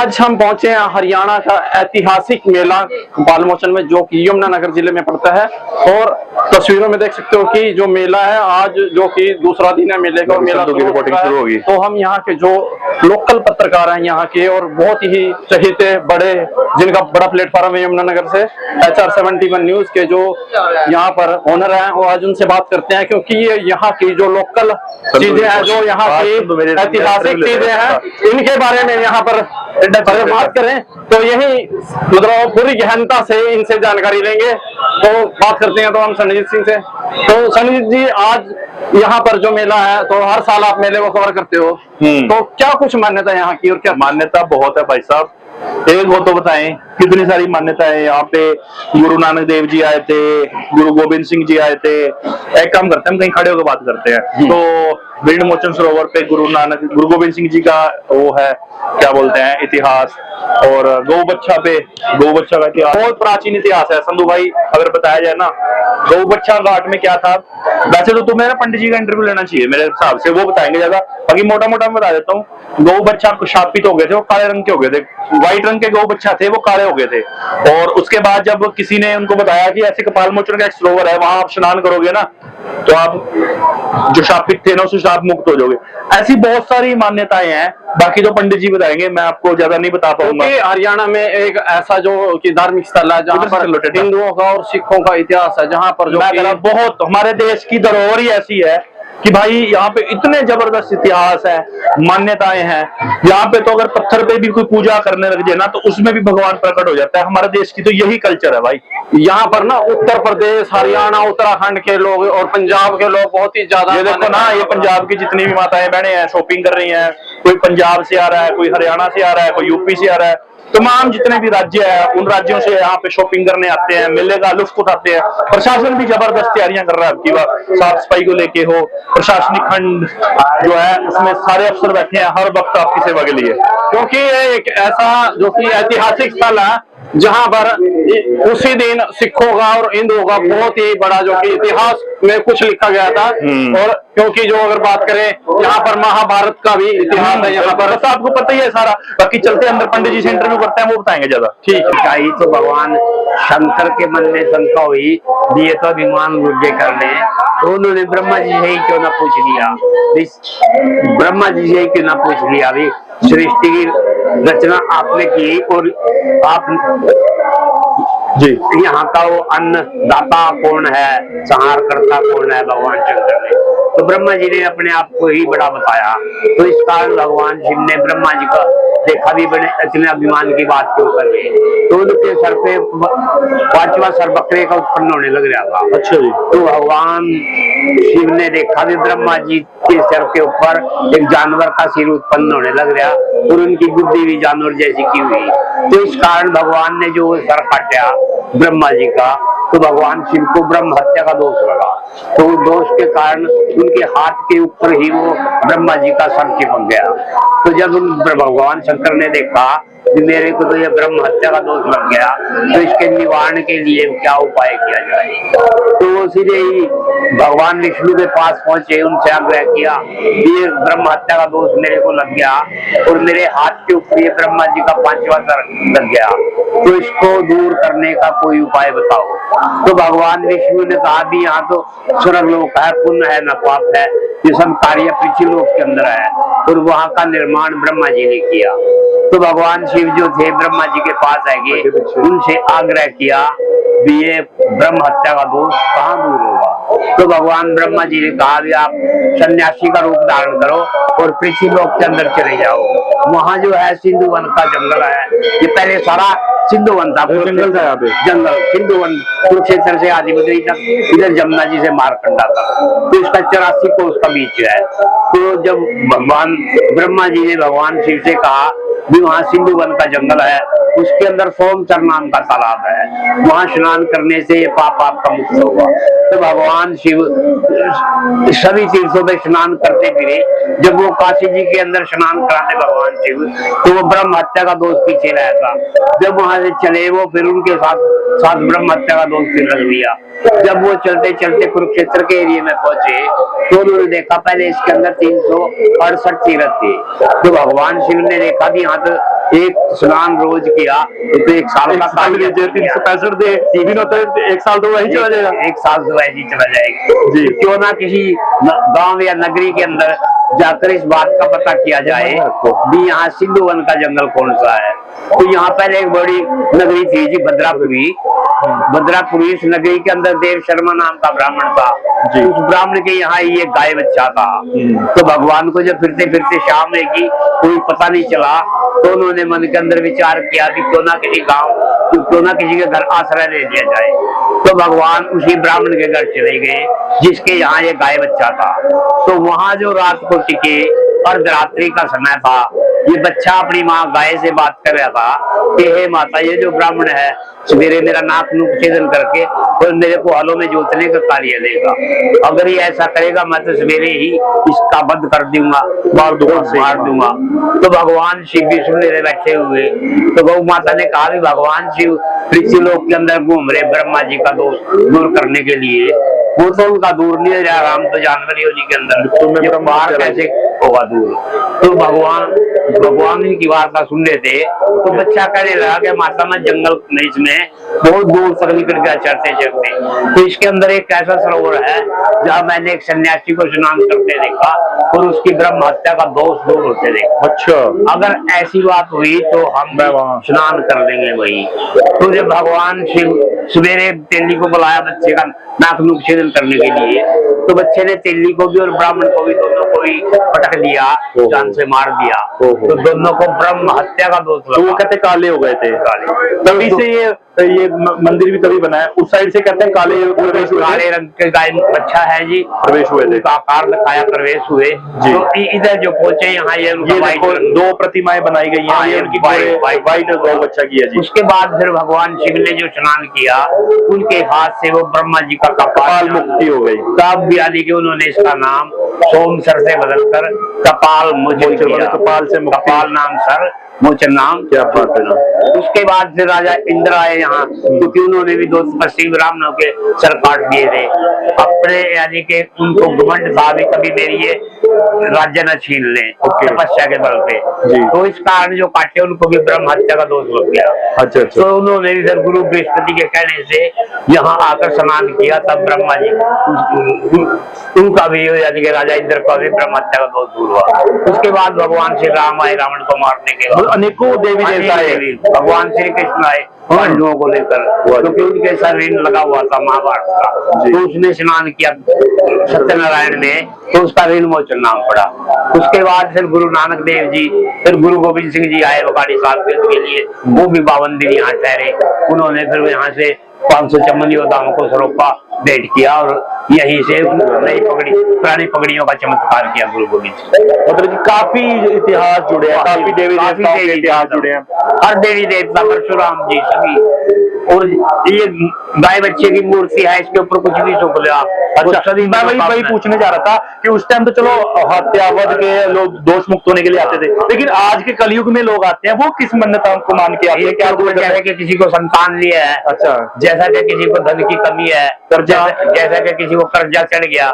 आज हम पहुंचे हैं हरियाणा का ऐतिहासिक मेला बालमोचन में, जो कि यमुनानगर जिले में पड़ता है। और तस्वीरों में देख सकते हो कि जो मेला है आज, जो कि दूसरा दिन है मेले का, मेला शुरू होगी। तो हम यहाँ के जो लोकल पत्रकार हैं यहाँ के, और बहुत ही चहेते बड़े, जिनका बड़ा प्लेटफॉर्म है यमुनानगर से, HR71 न्यूज के जो यहाँ पर ओनर हैं, वो आज उनसे बात करते हैं। क्योंकि ये यहाँ की जो लोकल चीजें हैं, जो यहाँ की ऐतिहासिक चीजें हैं, इनके बारे में यहाँ पर बात करें तो यही मतलब पूरी गहनता से इनसे जानकारी लेंगे। तो बात करते हैं तो हम संजीत सिंह से। तो संजीत जी, आज यहाँ पर जो मेला है, तो हर साल आप मेले को कवर करते हो, तो क्या कुछ मान्यता है यहाँ की? और क्या मान्यता बहुत है भाई साहब, एक वो तो बताएं कितनी सारी मान्यता है। यहाँ पे गुरु नानक देव जी आए थे, गुरु गोविंद सिंह जी आए थे। एक काम करते हैं, हम कहीं खड़े होकर बात करते हैं। तो बीड़ मोचन सरोवर पे गुरु गोविंद सिंह जी का वो है, क्या बोलते हैं, इतिहास। और गौ बच्छा पे, गौ बच्छा का इतिहास बहुत प्राचीन इतिहास है। संधू भाई अगर बताया जाए ना, गौ बच्छा घाट में क्या था। वैसे तो तुम्हें ना पंडित जी का इंटरव्यू लेना चाहिए मेरे हिसाब से, वो बताएंगे ज्यादा। बाकी मोटा मोटा मैं बता देता हूँ। गौ बच्छा शापित हो गए थे, वो काले रंग के हो गए थे। व्हाइट रंग के गौ बच्छा थे, वो काले हो गए थे। और उसके बाद जब किसी ने उनको बताया कि ऐसे कपाल मोचन का एक सरोवर है, वहां आप स्नान करोगे ना, तो आप जो शापित थे ना, उससे शाप मुक्त हो जाओगे। ऐसी बहुत सारी मान्यताएं हैं, बाकी तो पंडित जी बताएंगे, मैं आपको ज्यादा नहीं बता पाऊंगा। हरियाणा में एक ऐसा जो कि धार्मिक स्थल है जहाँ पर हिंदुओं का और सिखों का इतिहास है, जहाँ पर जो बहुत हमारे देश की धरोहर ही ऐसी है कि भाई यहाँ पे इतने जबरदस्त इतिहास है, मान्यताएं हैं। यहाँ पे तो अगर पत्थर पे भी कोई पूजा करने लग जाए ना, तो उसमें भी भगवान प्रकट हो जाता है। हमारे देश की तो यही कल्चर है भाई। यहाँ पर ना उत्तर प्रदेश, हरियाणा, उत्तराखंड के लोग और पंजाब के लोग बहुत ही ज्यादा, ये देखो ना, ये पंजाब की जितनी भी माताएं बहनें हैं, शॉपिंग कर रही हैं। कोई पंजाब से आ रहा है, कोई हरियाणा से आ रहा है, कोई यूपी से आ रहा है। तमाम जितने भी राज्य है, उन राज्यों से यहाँ पे शॉपिंग करने आते हैं, मेले का लुत्फ उठाते हैं। प्रशासन भी जबरदस्त तैयारियां कर रहा है। आपकी साफ सफाई को लेके हो, प्रशासनिक खंड जो है उसमें सारे अफसर बैठे हैं हर वक्त आपकी सेवा के लिए। क्योंकि ये एक ऐसा जो कि ऐतिहासिक स्थल है, जहां पर उसी दिन सिखों का और हिंदुओं का बहुत ही बड़ा जो कि इतिहास में कुछ लिखा गया था। और क्योंकि जो अगर बात करें, यहाँ पर महाभारत का भी इतिहास है यहाँ पर, तो आपको पता ही है सारा। बाकी चलते अंदर, पंडित जी से इंटरव्यू करते हैं, वो बताएंगे ज्यादा। ठीक है। तो भगवान शंकर के मन में शंका हुई, दिए तो अभिमान वृद्धि करने, तो उन्होंने ब्रह्मा जी से ही क्यों ना पूछ लिया, ब्रह्मा जी से ही क्यों ना पूछ लिया भी सृष्टि की रचना आपने की, और आप जी यहाँ का वो अन्नदाता कौन है, संहार करता कौन है, भगवान शंकर ने। तो ब्रह्मा जी ने अपने आप को ही बड़ा बताया। तो इस कारण भगवान शिव ने ब्रह्मा जी का देखा भी बड़े इतने अभिमान की बात क्यों कर रहे, तो उनके सर पे 5वां सर बकरे का उत्पन्न होने लग रहा था। अच्छा जी। तो भगवान शिव ने देखा भी ब्रह्मा जी के सर के ऊपर एक जानवर का सिर उत्पन्न होने लग रहा, और उनकी बुद्धि भी जानवर जैसी की हुई। तो इस कारण भगवान ने जो सर काटा ब्रह्मा जी का, तो भगवान शिव को ब्रह्म हत्या का दोष लगा। तो दोष के कारण उनके हाथ के ऊपर ही वो ब्रह्मा जी का सर चिपक गया। तो जब भगवान शंकर ने देखा कि मेरे को तो ये ब्रह्म हत्या का दोष लग गया, तो इसके निवारण के लिए क्या उपाय किया जाए। तो वो सीधे ही भगवान विष्णु के पास पहुंचे, उनसे आग्रह किया, ये ब्रह्म हत्या का दोष मेरे को लग गया, और मेरे हाथ के ऊपर ये ब्रह्मा जी का 5वां सर लग गया, तो इसको दूर करने का कोई उपाय बताओ। तो भगवान विष्णु ने कहा भी यहाँ तो स्वर्ग लोक है, पुण्य है न पाप है, ये सब कार्य पृथ्वी लोक के अंदर है, और वहां का निर्माण ब्रह्मा जी ने किया। तो भगवान शिव जो थे ब्रह्मा जी के पास आए, उनसे आग्रह किया भी ये ब्रह्म हत्या का दोष कहाँ दूर होगा। तो भगवान ब्रह्मा जी ने कहा भी आप सन्यासी का रूप धारण करो और पृथ्वी लोक के अंदर चले जाओ। वहां जो है सिंधु वन का जंगल है, ये पहले सारा सिंधु वन था, जंगल था यहाँ पे, जंगल सिंधु वन, कुरुक्षेत्र से आदिबद्री तक, इधर जमुना जी से मारकंडा तक, तो इसका 84 कोस का बीच है। तो जब भगवान ब्रह्मा जी ने भगवान शिव से कहा भी वहाँ सिंधु वन का जंगल है, उसके अंदर सोमचर नाम का तालाब है, वहां स्नान करने से ये पाप आपका मुक्त होगा। तो भगवान शिव सभी तीर्थों में स्नान करते फिरे। जब वो काशी जी के अंदर स्नान कराते भगवान शिव, तो वो ब्रह्म हत्या का दोष पीछे रहा था। जब वहां से चले वो, फिर उनके साथ साथ ब्रह्म हत्या का दोष फिर लग दिया। जब वो चलते चलते कुरुक्षेत्र के एरिया में पहुंचे, तो उन्होंने देखा पहले इसके अंदर 368 तीर्थ थे। तो भगवान शिव ने देखा भी यहाँ तो एक स्नान रोज किया तो 1 साल का कार्य 365 दिन होते हैं, 1 साल तो वही चला जाएगा। 1 साल तो ऐसे ही चला जाएगा जी। क्यों ना किसी गांव या नगरी के अंदर जाकर इस बात का पता किया जाए भी यहाँ सिंधु वन का जंगल कौन सा है। तो यहाँ पहले एक बड़ी नगरी थी जी, भद्रापुरी। भद्रापुरी इस नगरी के अंदर देव शर्मा नाम का ब्राह्मण था। उस ब्राह्मण के यहाँ ही एक गाय बच्चा था। तो भगवान को जब फिरते फिरते शाम में की कोई पता नहीं चला तो उन्होंने मन के अंदर विचार किया कि क्यों ना किसी गांव, क्यों ना किसी के घर आश्रय ले लिया जाए। तो भगवान उसी ब्राह्मण के घर चले गए जिसके यहाँ ये गाय बच्चा था। तो वहां जो रात को टिके, अर्धरात्रि का समय था, ये बच्चा अपनी माँ गाय से बात कर रहा था कि हे माता, ये जो ब्राह्मण है सवेरे मेरा नाक नुक छेदन करके और मेरे को हलों में जोतने का कार्य देगा। अगर ये ऐसा करेगा मैं तो सवेरे ही इसका बंद कर दूंगा, मार दूंगा। तो भगवान शिव भी सुनने में बैठे हुए। तो गौ माता ने कहा कि भगवान शिव पृथ्वी लोक के अंदर घूम रहे ब्रह्मा जी का दोष दूर करने के लिए। वो तो उनका दूर नहीं है, राम तो जानवर योनि के अंदर, तो बाहर कैसे होगा दूर। तो भगवान की वार्ता सुन रहे थे। तो बच्चा कहने लगा कि माता मैं जंगल नहीं, इसमें बहुत दूर तक निकल गया चढ़ते चढ़ते। तो इसके अंदर एक ऐसा सरोवर है जहाँ मैंने एक सन्यासी को स्नान करते देखा और उसकी ब्रह्म हत्या का दोष दूर होते देखा। अच्छा, अगर ऐसी बात हुई तो हम स्नान कर लेंगे वही। तो जब भगवान शिव सवेरे तेली को बुलाया बच्चे का नाक नुक छेदन करने के लिए, तो बच्चे ने तेली को भी और ब्राह्मण को भी, दोनों को ही पटक दिया, जान से मार दिया। तो दोनों को ब्रह्म हत्या का दोष लगा। तो वो कहते काले हो गए थे। तभी से ये मंदिर भी तभी बना है। उस साइड से कहते हैं काले रंग के गाय बच्चा है जी, प्रवेश हुए थे, आकार दिखाया, प्रवेश हुए। तो इधर जो पहुंचे यहाँ ये 2 प्रतिमाएं बनाई गई हैं, ये उनकी व्हाइट गौ बच्चा की है जी। उसके बाद फिर भगवान शिव ने जो स्नान किया उनके हाथ से वो ब्रह्मा जी का कपाल मुक्ति हो गई। तब भी यानी कि उन्होंने इसका नाम सोमसर से बदलकर कपाल मोचन किया। कपाल नाम सर, मोचन नाम। क्या बात है। उसके बाद फिर राजा इंद्र आए यहाँ, क्योंकि उन्होंने भी 2 तपस्वी ब्राह्मणों के सर काट दिए थे अपने, यानी कि उनको घमंड था भी कभी मेरी ये राज्य न छीन ले तपस्या के बल पे। तो इस कारण जो काटे उनको भी ब्रह्म हत्या का दोष लग गया। अच्छा। तो उन्होंने भी फिर गुरु बृहस्पति के कहने से यहाँ आकर स्नान किया। तब ब्रह्मा जी उनका भी यानी कि राजा इंद्र का भी ब्रह्म हत्या का दोष दूर हुआ। उसके बाद भगवान श्री राम आए रावण को मारने के बाद। अनेकों देवी देवता आए, भगवान श्री कृष्ण आए पांडवों को लेकर, क्योंकि उनके सर ऋण लगा हुआ था महाभारत का। तो उसने स्नान किया सत्यनारायण में, तो उसका ऋण मोचन नाम पड़ा। उसके बाद फिर गुरु नानक देव जी, फिर गुरु गोविंद सिंह जी आए बखाड़ी साहब के लिए, वो भी 52 दिन यहाँ ठहरे। उन्होंने फिर यहाँ से 554 योद्धाओं को सरोपा भेंट किया और यहीं से नई पुरानी पगड़ियों का चमत्कार किया गुरु गोविंद सिंह। मतलब कि काफी इतिहास जुड़े हैं, काफी देवी देवताओं के इतिहास जुड़े हैं। हर देवी देवता परशुराम जी सभी। और ये गाय बच्चे की मूर्ति है, इसके ऊपर कुछ भी सुख लिया। अच्छा, मैं वही पूछने जा रहा था कि उस टाइम तो चलो हत्यावध के लोग दोष मुक्त होने के लिए आते थे, लेकिन आज के कलयुग में लोग आते हैं वो किस मन्नता को मान के आते हैं? क्या जैसे कि किसी को संतान लिया है, अच्छा, जैसा कि किसी को धन की कमी है, जैसा कि किसी को कर्जा चढ़ गया,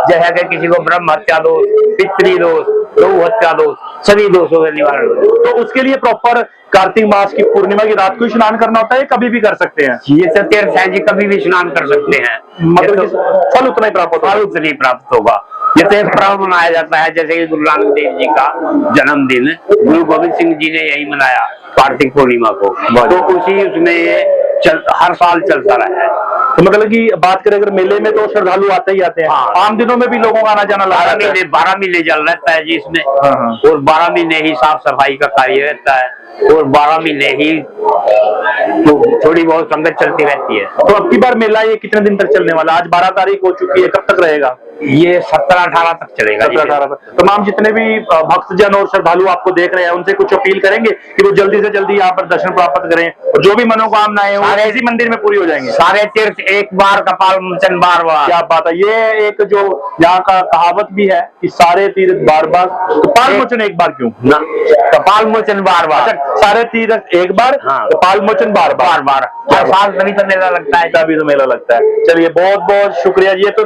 जैसा कि किसी को ब्रह्म हत्या दोष, पितृ दोष, गौ हत्या दोष, सभी दोषों के निवारण। तो उसके लिए प्रॉपर कार्तिक मास की पूर्णिमा की रात को स्नान करना होता है, कभी भी कर सकते हैं? ये तो तीर्थ है जी, कभी भी स्नान कर सकते हैं। मतलब फल उतना ही प्राप्त होगा, फल उतना ही प्राप्त होगा। ये तो एक पर्व मनाया जाता है, जैसे कि गुरु नानक देव जी का जन्मदिन गुरु गोविंद सिंह जी ने यही मनाया कार्तिक पूर्णिमा को। तो उसी उसमें ये हर साल चलता रहा है। तो मतलब कि बात करें अगर मेले में तो श्रद्धालु आते ही आते हैं। हाँ। आम दिनों में भी लोगों का आना जाना लगा रहता है। 12 महीने चल रहता है जी इसमें। हाँ। और 12 महीने ही साफ सफाई का कार्य रहता है और 12 महीने ही तो थोड़ी बहुत संगत चलती रहती है। तो अब की बार मेला ये कितने दिन तक चलने वाला? आज 12 तारीख हो चुकी है, कब तक रहेगा? ये 17-18 तक चलेगा। 17-18 तक। तमाम जितने भी भक्तजन और श्रद्धालु आपको देख रहे हैं उनसे कुछ अपील करेंगे कि वो जल्दी से जल्दी यहाँ पर दर्शन प्राप्त करें और जो भी मनोकामनाएं हो इसी मंदिर में पूरी हो जाएंगे। सारे तीर्थ एक बार, कपाल मोचन बार बार। क्या बात है। ये एक जो यहाँ का कहावत भी है कि सारे तीर्थ बार बार, कपाल मोचन एक बार क्यों? कपाल मोचन बार बार। सारे तीर्थ एक बार, कपाल मोचन बार बार। हर साल तभी तो मेला लगता है। तभी तो मेला लगता है। चलिए बहुत बहुत शुक्रिया जी। ये तो